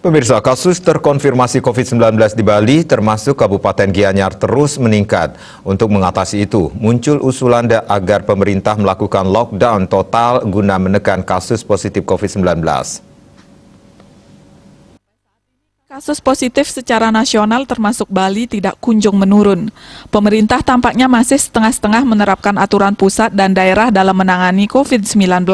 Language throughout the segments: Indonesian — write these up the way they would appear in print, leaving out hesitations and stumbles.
Pemirsa, kasus terkonfirmasi COVID-19 di Bali termasuk Kabupaten Gianyar terus meningkat. Untuk mengatasi itu, muncul usulan agar pemerintah melakukan lockdown total guna menekan kasus positif COVID-19. Kasus positif secara nasional termasuk Bali tidak kunjung menurun. Pemerintah tampaknya masih setengah-setengah menerapkan aturan pusat dan daerah dalam menangani COVID-19.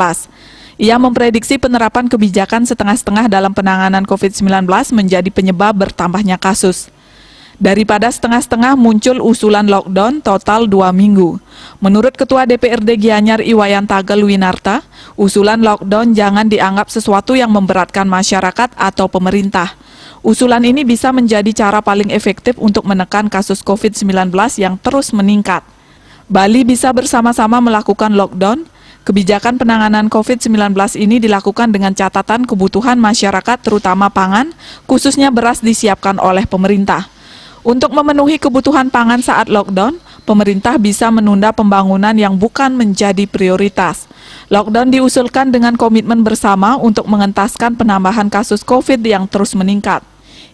Ia memprediksi penerapan kebijakan setengah-setengah dalam penanganan COVID-19 menjadi penyebab bertambahnya kasus. Daripada setengah-setengah muncul usulan lockdown total 2 minggu. Menurut Ketua DPRD Gianyar Iwayan Tagel Winarta, usulan lockdown jangan dianggap sesuatu yang memberatkan masyarakat atau pemerintah. Usulan ini bisa menjadi cara paling efektif untuk menekan kasus COVID-19 yang terus meningkat. Bali bisa bersama-sama melakukan lockdown. Kebijakan penanganan COVID-19 ini dilakukan dengan catatan kebutuhan masyarakat terutama pangan, khususnya beras disiapkan oleh pemerintah. Untuk memenuhi kebutuhan pangan saat lockdown, pemerintah bisa menunda pembangunan yang bukan menjadi prioritas. Lockdown diusulkan dengan komitmen bersama untuk mengentaskan penambahan kasus COVID yang terus meningkat.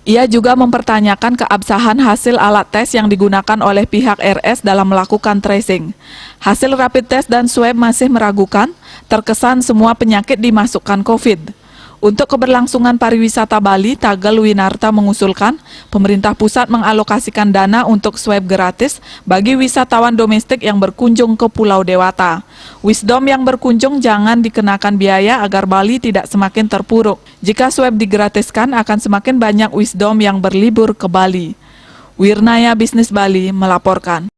Ia juga mempertanyakan keabsahan hasil alat tes yang digunakan oleh pihak RS dalam melakukan tracing. Hasil rapid test dan swab masih meragukan, terkesan semua penyakit dimasukkan COVID. Untuk keberlangsungan pariwisata Bali, Tagel Winarta mengusulkan pemerintah pusat mengalokasikan dana untuk swab gratis bagi wisatawan domestik yang berkunjung ke Pulau Dewata. Wisdom yang berkunjung jangan dikenakan biaya agar Bali tidak semakin terpuruk. Jika swab digratiskan, akan semakin banyak wisdom yang berlibur ke Bali. Wirnaya Bisnis Bali melaporkan.